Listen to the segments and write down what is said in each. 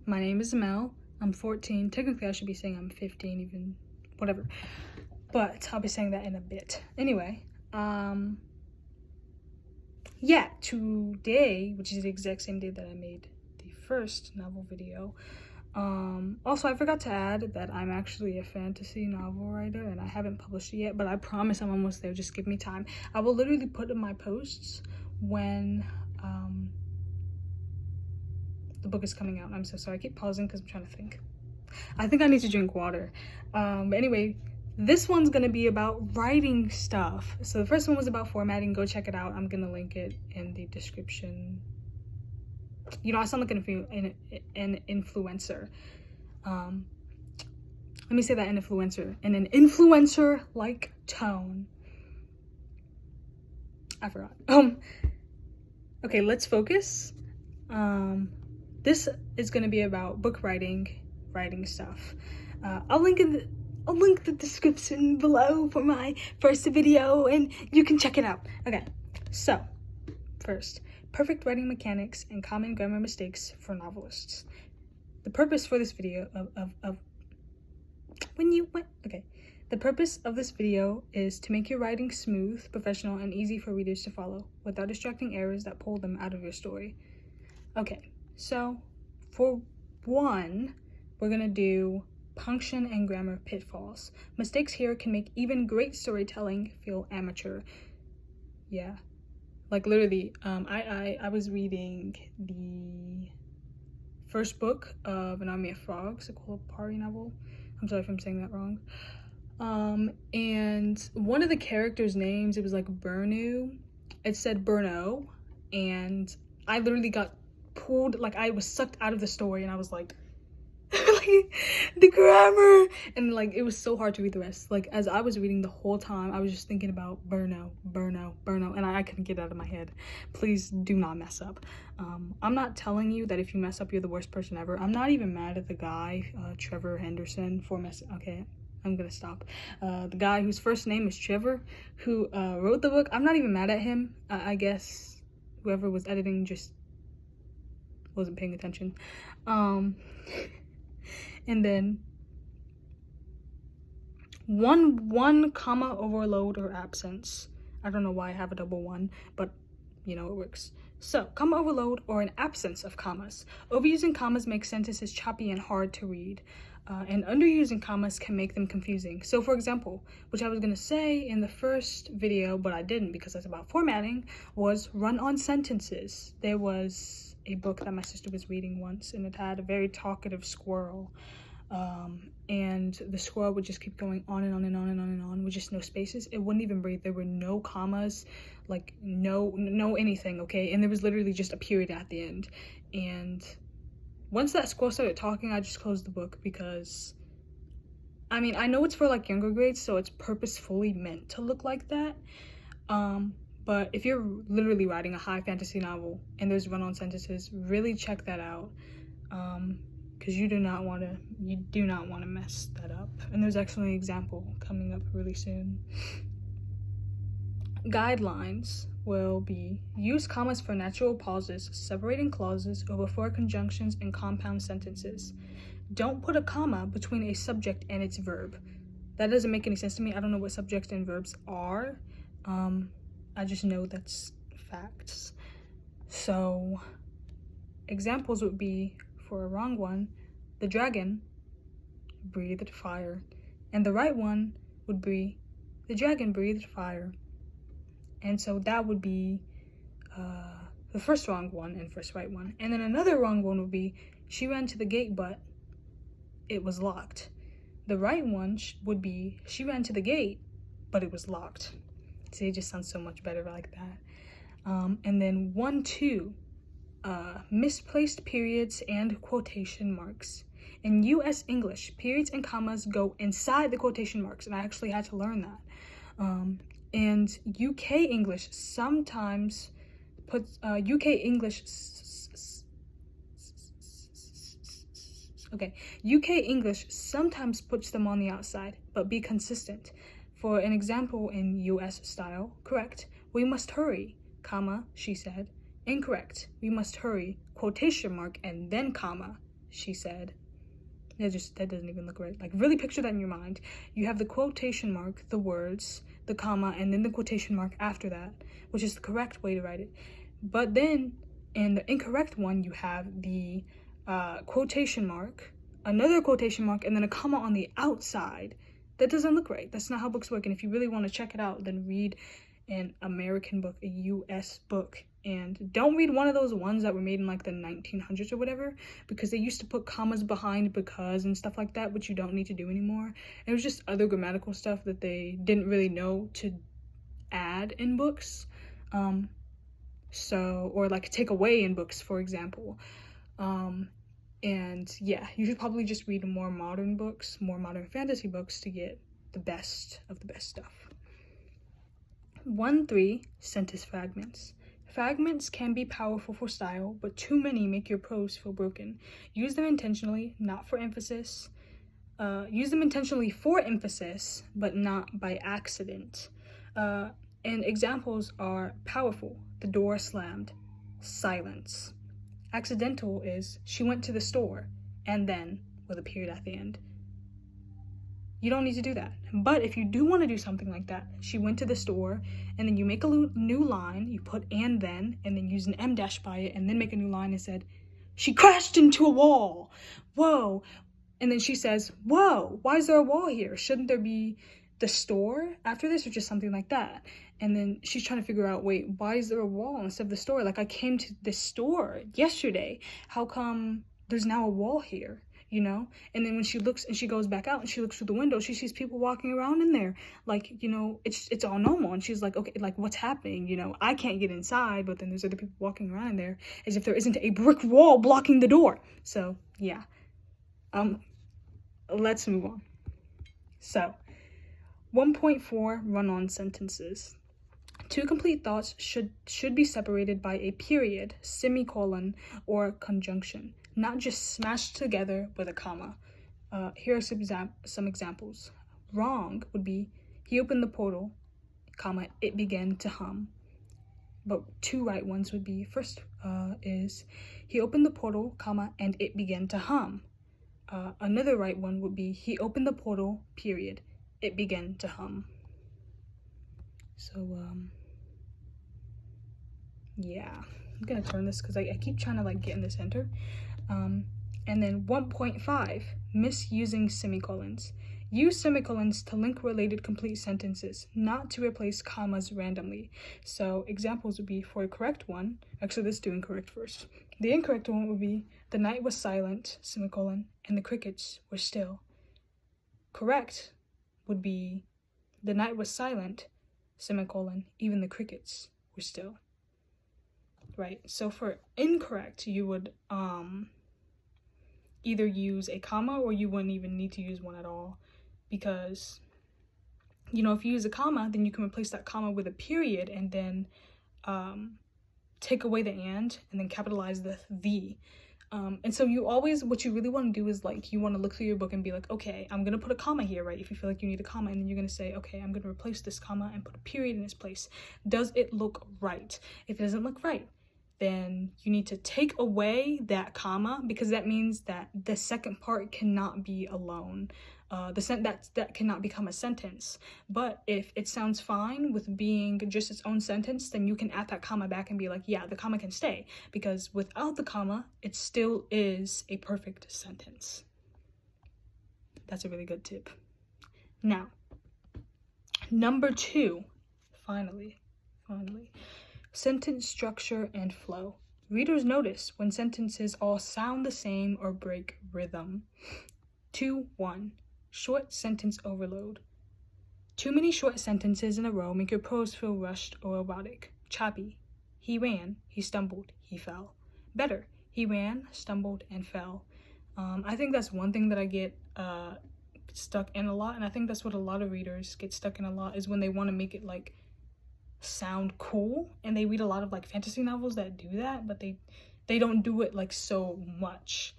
My name is Mel. I'm 14. Technically, I should be saying I'm 15, even whatever. But I'll be saying that in a bit. Anyway, yeah, today, which is the exact same day that I made the first novel video. Also, I forgot to add that I'm actually a fantasy novel writer and I haven't published it yet, but I promise I'm almost there. Just give me time. I will literally put in my posts when the book is coming out. I'm so sorry. I keep pausing because I'm trying to think. I think I need to drink water. But anyway, this one's gonna be about writing stuff. So the first one was about formatting. Go check it out. I'm gonna link it in the description. You know, I sound like an influencer. Let me say that in an influencer-like tone. I forgot. Okay, let's focus. This is gonna be about book writing stuff. I'll link the description below for my first video and you can check it out. Okay, so first, perfect writing mechanics and common grammar mistakes for novelists. The purpose for this video the purpose of this video is to make your writing smooth, professional, and easy for readers to follow without distracting errors that pull them out of your story. Okay, so for one, we're gonna do punctuation and grammar pitfalls. Mistakes here can make even great storytelling feel amateur. Yeah, like literally, I was reading the first book of An Army of Frogs, a Kolopari novel. I'm sorry if I'm saying that wrong. And one of the characters' names, it was like Burnu. It said Burno, and I literally got pulled, like I was sucked out of the story, and I was like, the grammar, and like it was so hard to read the rest. Like as I was reading the whole time, I was just thinking about Burno, and I couldn't get it out of my head. Please do not mess up. I'm not telling you that if you mess up, you're the worst person ever. I'm not even mad at the guy, Trevor Henderson, for messing. Okay, I'm gonna stop. The guy whose first name is Trevor, who wrote the book, I'm not even mad at him. I guess whoever was editing just wasn't paying attention. And then one comma overload or absence. I don't know why I have a double one, but you know, it works. So, comma overload or an absence of commas. Overusing commas makes sentences choppy and hard to read. And underusing commas can make them confusing. So, for example, which I was going to say in the first video, but I didn't because that's about formatting, was run-on sentences. There was a book that my sister was reading once, and it had a very talkative squirrel. And the squirrel would just keep going on and on and on and on and on with just no spaces. It wouldn't even breathe. There were no commas, like no anything, okay? And there was literally just a period at the end. And once that squirrel started talking, I just closed the book because, I mean, I know it's for like younger grades, so it's purposefully meant to look like that. But if you're literally writing a high fantasy novel and there's run-on sentences, really check that out. Because you do not want to mess that up. And there's actually an example coming up really soon. Guidelines will be use commas for natural pauses, separating clauses, or before conjunctions and compound sentences. Don't put a comma between a subject and its verb. That doesn't make any sense to me. I don't know what subjects and verbs are. I just know that's facts. So examples would be, for a wrong one, the dragon breathed fire. And the right one would be, the dragon breathed fire. And so that would be the first wrong one and first right one. And then another wrong one would be, she ran to the gate, but it was locked. The right one would be, she ran to the gate, but it was locked. See, it just sounds so much better like that. And then 1, 2, misplaced periods and quotation marks. In US English, periods and commas go inside the quotation marks, and I actually had to learn that. And UK English sometimes puts, UK English sometimes puts them on the outside, but be consistent. For an example in US style, correct, we must hurry, comma, she said. Incorrect, we must hurry, quotation mark, and then comma, she said. That doesn't even look right. Like, really picture that in your mind. You have the quotation mark, the words, the comma, and then the quotation mark after that, which is the correct way to write it. But then in the incorrect one, you have the quotation mark, another quotation mark, and then a comma on the outside. That doesn't look right. That's not how books work. And if you really want to check it out, then read an American book, a US book. And don't read one of those ones that were made in like the 1900s or whatever, because they used to put commas behind because and stuff like that, which you don't need to do anymore. And it was just other grammatical stuff that they didn't really know to add in books. Or like take away in books, for example. And yeah, you should probably just read more modern books, more modern fantasy books to get the best of the best stuff. 1.3 Sentence fragments. Fragments can be powerful for style, but too many make your prose feel broken. Use them intentionally, not for emphasis. Use them intentionally for emphasis, but not by accident. And examples are powerful, the door slammed, silence. Accidental is, she went to the store, and then, with a period at the end. You don't need to do that. But if you do want to do something like that, she went to the store, and then you make a new line, you put and then use an M dash by it, and then make a new line and said, she crashed into a wall. Whoa. And then she says, whoa, why is there a wall here? Shouldn't there be the store after this, or just something like that? And then she's trying to figure out, wait, why is there a wall instead of the store? Like, I came to this store yesterday. How come there's now a wall here? You know? And then when she looks and she goes back out and she looks through the window, she sees people walking around in there. Like, you know, it's all normal. And she's like, okay, like, what's happening? You know, I can't get inside, but then there's other people walking around in there as if there isn't a brick wall blocking the door. So, yeah. Let's move on. So, 1.4 run-on sentences. Two complete thoughts should be separated by a period, semicolon, or conjunction, not just smashed together with a comma. Here are some examples. Wrong would be, he opened the portal, comma, it began to hum. But two right ones would be, first is, he opened the portal, comma, and it began to hum. Another right one would be, he opened the portal, period, it began to hum. So, yeah, I'm gonna turn this because I keep trying to like get in the center. And then 1.5, misusing semicolons. Use semicolons to link related complete sentences, not to replace commas randomly. So examples would be, for a correct one, actually let's do incorrect first. The incorrect one would be, the night was silent, semicolon, and the crickets were still. Correct would be, the night was silent, semicolon, even the crickets were still. Right, so for incorrect, you would either use a comma or you wouldn't even need to use one at all, because, you know, if you use a comma, then you can replace that comma with a period and then take away the and then capitalize the the. And so what you really want to do is, like, you want to look through your book and be like, okay, I'm going to put a comma here, right? If you feel like you need a comma, and then you're going to say, okay, I'm going to replace this comma and put a period in its place. Does it look right? If it doesn't look right, then you need to take away that comma, because that means that the second part cannot be alone. That cannot become a sentence. But if it sounds fine with being just its own sentence, then you can add that comma back and be like, yeah, the comma can stay, because without the comma, it still is a perfect sentence. That's a really good tip. Now, number 2, finally, sentence structure and flow. Readers notice when sentences all sound the same or break rhythm. 2.1. Short sentence overload. Too many short sentences in a row make your prose feel rushed or erotic. Choppy. He ran, he stumbled, he fell. Better. He ran, stumbled, and fell. I think that's one thing that I get stuck in a lot, and I think that's what a lot of readers get stuck in a lot, is when they want to make it like sound cool, and they read a lot of like fantasy novels that do that, but they don't do it like so much.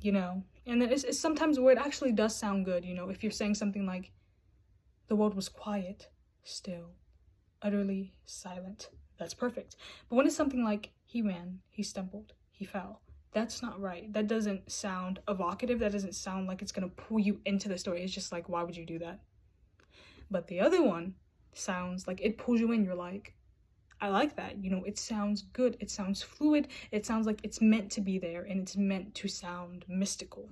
You know, and then it's sometimes where it actually does sound good, you know, if you're saying something like, the world was quiet, still, utterly silent. That's perfect. But when it's something like, he ran, he stumbled, he he fell. That's not right. That doesn't sound evocative. That doesn't sound like it's gonna pull you into the story. It's just like, why would you do that? But the other one sounds like it pulls you in. You're like, I like that. You know, it sounds good. It sounds fluid. It sounds like it's meant to be there, and it's meant to sound mystical.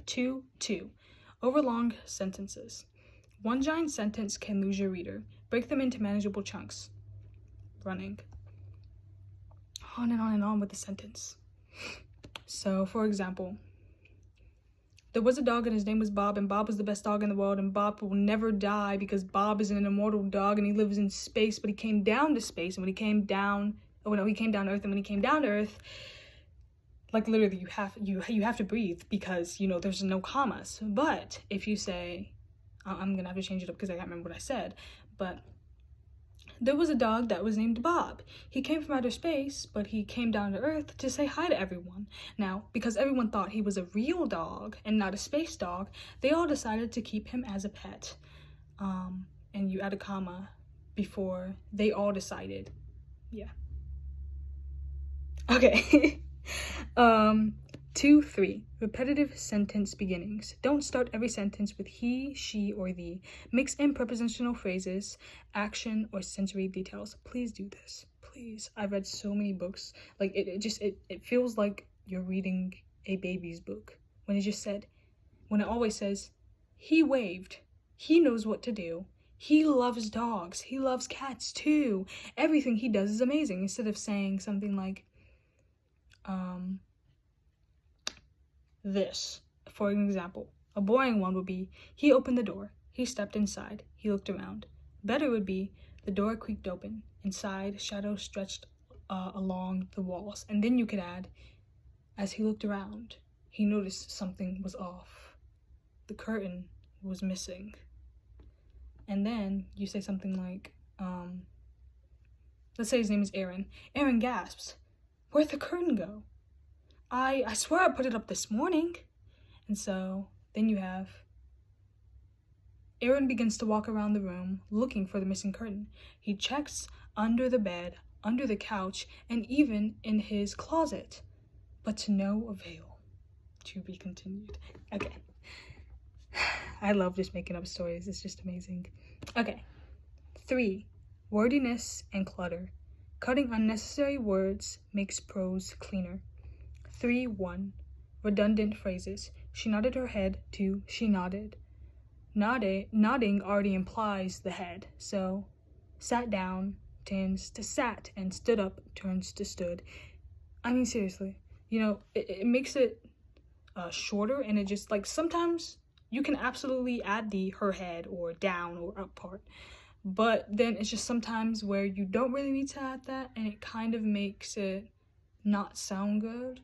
2. Overlong sentences. One giant sentence can lose your reader. Break them into manageable chunks. Running. On and on with the sentence. So, for example, there was a dog and his name was Bob, and Bob was the best dog in the world, and Bob will never die because Bob is an immortal dog and he lives in space, but he came down to space, and when he came down, he came down to Earth, and when he came down to Earth, like literally you have to breathe because, you know, there's no commas. But if you say, I'm gonna have to change it up because I can't remember what I said, but there was a dog that was named Bob. He came from outer space, but he came down to Earth to say hi to everyone. Now, because everyone thought he was a real dog and not a space dog, they all decided to keep him as a pet. And you add a comma before they all decided. Yeah. Okay. 2, 3. Repetitive sentence beginnings. Don't start every sentence with he, she, or thee. Mix in prepositional phrases, action, or sensory details. Please do this. Please. I've read so many books. Like, it feels like you're reading a baby's book. When it always says, he waved. He knows what to do. He loves dogs. He loves cats too. Everything he does is amazing. Instead of saying something like, this. For example, a boring one would be, he opened the door. He stepped inside. He looked around. Better would be, the door creaked open. Inside, shadows stretched along the walls. And then you could add, as he looked around, he noticed something was off. The curtain was missing. And then you say something like, let's say his name is Aaron. Aaron gasps, where'd the curtain go? I swear I put it up this morning. And so then you have Aaron begins to walk around the room looking for the missing curtain. He checks under the bed, under the couch, and even in his closet, but to no avail. To be continued. Okay. I love just making up stories. It's just amazing. Okay. 3. Wordiness and clutter. Cutting unnecessary words makes prose cleaner. 3.1. Redundant phrases. She nodded her head to she nodded. Nodding already implies the head, so sat down turns to sat, and stood up turns to stood. I mean, seriously, you know, it makes it shorter, and it just, like, sometimes you can absolutely add the her head or down or up part, but then it's just sometimes where you don't really need to add that, and it kind of makes it not sound good.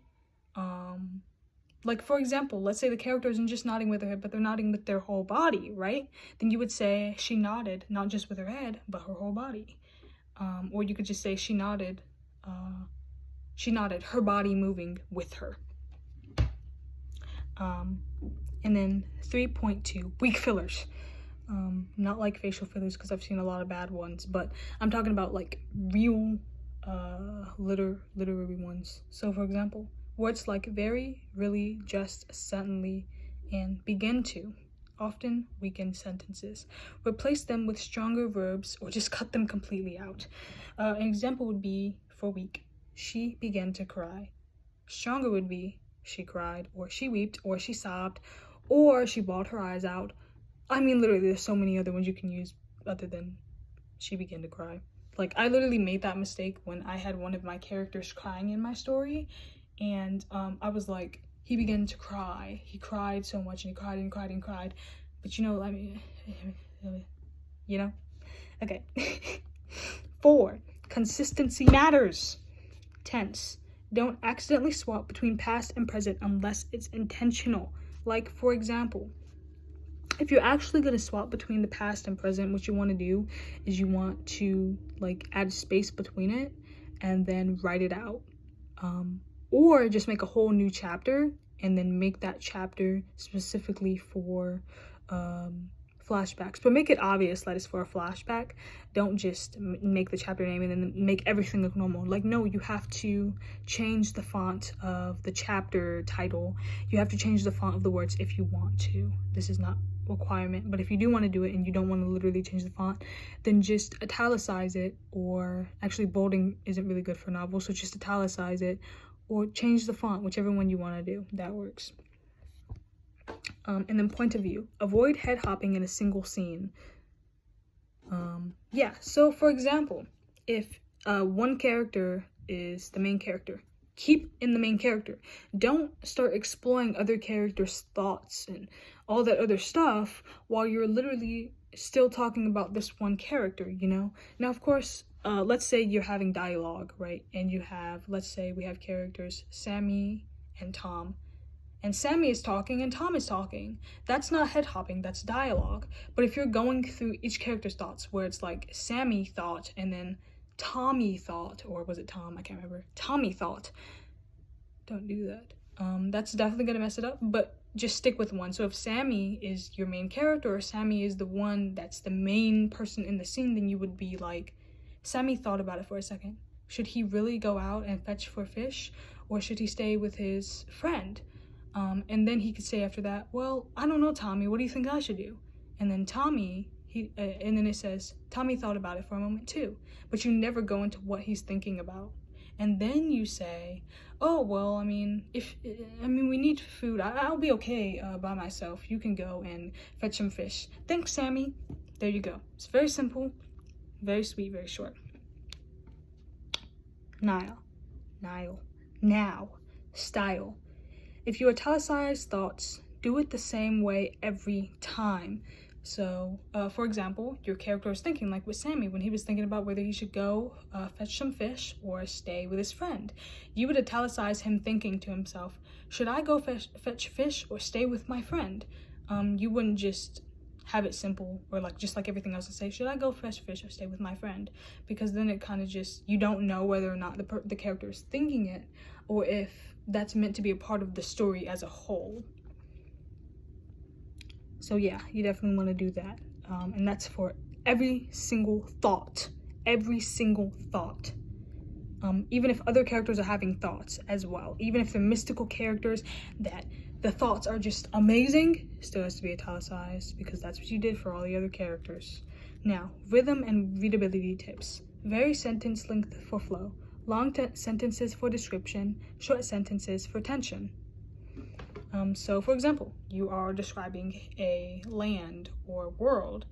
Like, for example, let's say the character isn't just nodding with her head, but they're nodding with their whole body, right? Then you would say she nodded, not just with her head, but her whole body. Or you could just say she nodded, her body moving with her. And then 3.2, weak fillers. Not like facial fillers, because I've seen a lot of bad ones, but I'm talking about, like, real literary ones. So, for example, words like very, really, just, suddenly, and begin to often weaken sentences. Replace them with stronger verbs or just cut them completely out. An example would be, for weak, she began to cry. Stronger would be, she cried, or she wept, or she sobbed, or she bawled her eyes out. I mean, literally, there's so many other ones you can use other than she began to cry. Like, I literally made that mistake when I had one of my characters crying in my story. And I was like, he began to cry. He cried so much, and he cried and cried and cried. But, you know, I mean, you know? Okay. 4. Consistency matters. Tense. Don't accidentally swap between past and present unless it's intentional. Like, for example, if you're actually going to swap between the past and present, what you want to do is you want to, like, add space between it and then write it out. Or just make a whole new chapter and then make that chapter specifically for flashbacks, but make it obvious that it's for a flashback. Don't just make the chapter name and then make everything look normal. Like, no, you have to change the font of the chapter title. You have to change the font of the words if you want to. This is not a requirement, but if you do want to do it and you don't want to literally change the font, then just italicize it, or actually bolding isn't really good for novels, so just italicize it or change the font, whichever one you want to do. That works. And then point of view. Avoid head hopping in a single scene. Yeah, so for example, if one character is the main character, keep in the main character. Don't start exploring other characters' thoughts and all that other stuff while you're literally still talking about this one character, you know? Now, of course, let's say you're having dialogue, right? And you have, let's say we have characters Sammy and Tom. And Sammy is talking and Tom is talking. That's not head hopping, that's dialogue. But if you're going through each character's thoughts, where it's like Sammy thought and then Tommy thought, or was it Tom? I can't remember. Tommy thought. Don't do that. That's definitely gonna mess it up, but just stick with one. So if Sammy is your main character, or Sammy is the one that's the main person in the scene, then you would be like, Sammy thought about it for a second. Should he really go out and fetch for fish, or should he stay with his friend? And then he could say after that, well, I don't know, Tommy, what do you think I should do? And then Tommy, and then it says, Tommy thought about it for a moment too, but you never go into what he's thinking about. And then you say, oh, well, I mean, we need food. I'll be okay by myself. You can go and fetch some fish. Thanks, Sammy. There you go. It's very simple, very sweet, very short. Now, style. If you italicize thoughts, do it the same way every time. So, for example, your character is thinking, like with Sammy, when he was thinking about whether he should go fetch some fish or stay with his friend. You would italicize him thinking to himself, should I go fetch fish or stay with my friend? You wouldn't just have it simple, or like just like everything else, and say, should I go fetch fish or stay with my friend? Because then it kind of just, you don't know whether or not the character is thinking it, or if that's meant to be a part of the story as a whole. So yeah, you definitely want to do that. And that's for every single thought. Every single thought. Even if other characters are having thoughts as well. Even if they're mystical characters that the thoughts are just amazing, still has to be italicized, because that's what you did for all the other characters. Now, rhythm and readability tips. Vary sentence length for flow. Long sentences for description. Short sentences for tension. So, for example, you are describing a land or world.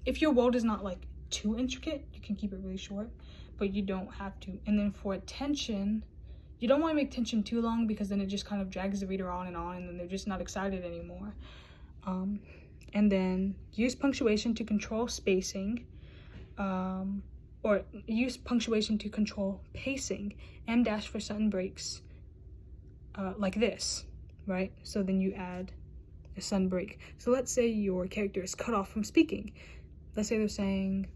If your world is not like too intricate, you can keep it really short, but you don't have to. And then for tension, you don't want to make tension too long, because then it just kind of drags the reader on, and then they're just not excited anymore. And then use punctuation to control spacing, or use punctuation to control pacing. M dash for sudden breaks. Like this, right? So then you add a sudden break. So let's say your character is cut off from speaking. Let's say they're saying,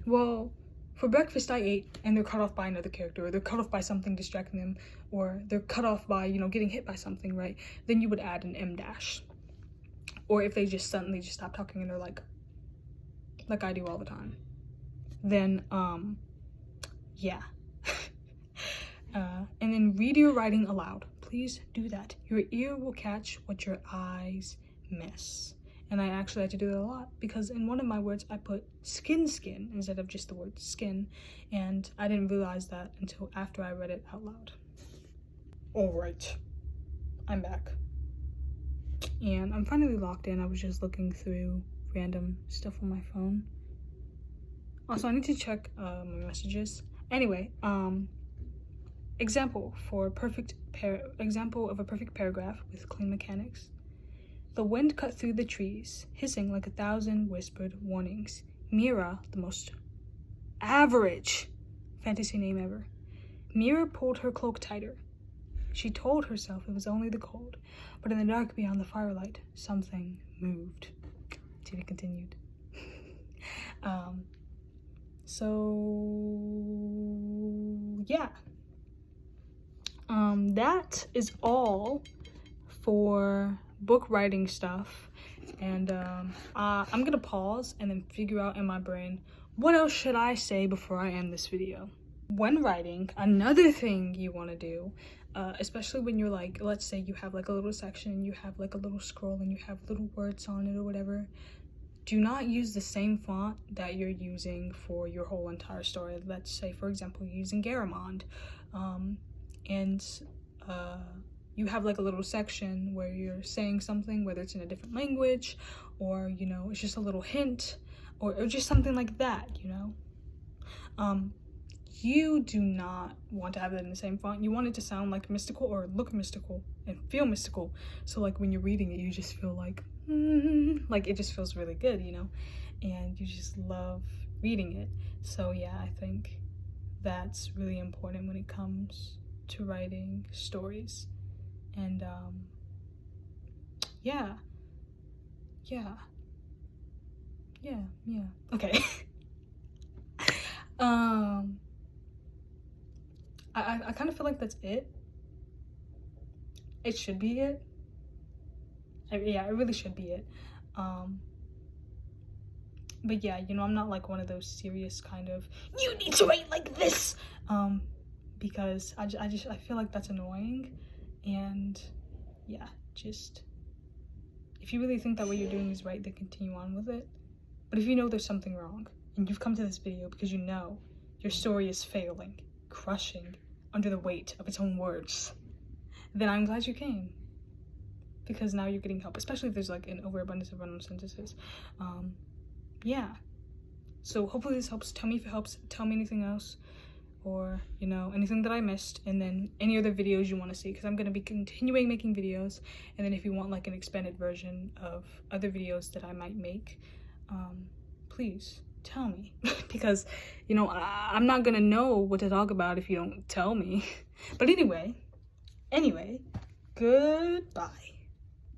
well, for breakfast I ate, and they're cut off by another character, or they're cut off by something distracting them, or they're cut off by, getting hit by something, right? Then you would add an M dash. Or if they just suddenly just stop talking and they're like I do all the time, then, yeah. And then read your writing aloud. Please do that. Your ear will catch what your eyes miss. And I actually had to do that a lot, because in one of my words I put skin instead of just the word skin, and I didn't realize that until after I read it out loud. Alright, I'm back. And I'm finally logged in. I was just looking through random stuff on my phone. Also, I need to check my messages. Anyway, example of a perfect paragraph with clean mechanics. The wind cut through the trees, hissing like 1,000 whispered warnings. Mira, the most average fantasy name ever. Mira pulled her cloak tighter. She told herself it was only the cold, but in the dark beyond the firelight, something moved. To be continued. So yeah. That is all for book writing stuff. And I'm gonna pause and then figure out in my brain, what else should I say before I end this video? When writing, another thing you want to do, especially when you're like, let's say you have like a little section and you have like a little scroll and you have little words on it or whatever, do not use the same font that you're using for your whole entire story. Let's say, for example, you're using Garamond, and you have like a little section where you're saying something, whether it's in a different language or, you know, it's just a little hint or just something like that, you know. You do not want to have it in the same font. You want it to sound like mystical or look mystical and feel mystical. So like when you're reading it, you just feel like it just feels really good, you know, and you just love reading it. So yeah, I think that's really important when it comes to writing stories. And yeah. Okay. I kind of feel like that's it. It should be it. Yeah, it really should be it. But yeah, you know, I'm not like one of those serious kind of, you need to write like this, because I feel like that's annoying. And yeah, just, if you really think that what you're doing is right, then continue on with it. But if you know there's something wrong and you've come to this video because you know your story is failing, crushing under the weight of its own words, then I'm glad you came, because now you're getting help, especially if there's like an overabundance of run-on sentences. Yeah, so hopefully this helps. Tell me if it helps. Tell me anything else, or, you know, anything that I missed, and then any other videos you want to see, because I'm going to be continuing making videos. And then if you want like an expanded version of other videos that I might make, please tell me, because, you know, I'm not gonna know what to talk about if you don't tell me. But anyway, goodbye.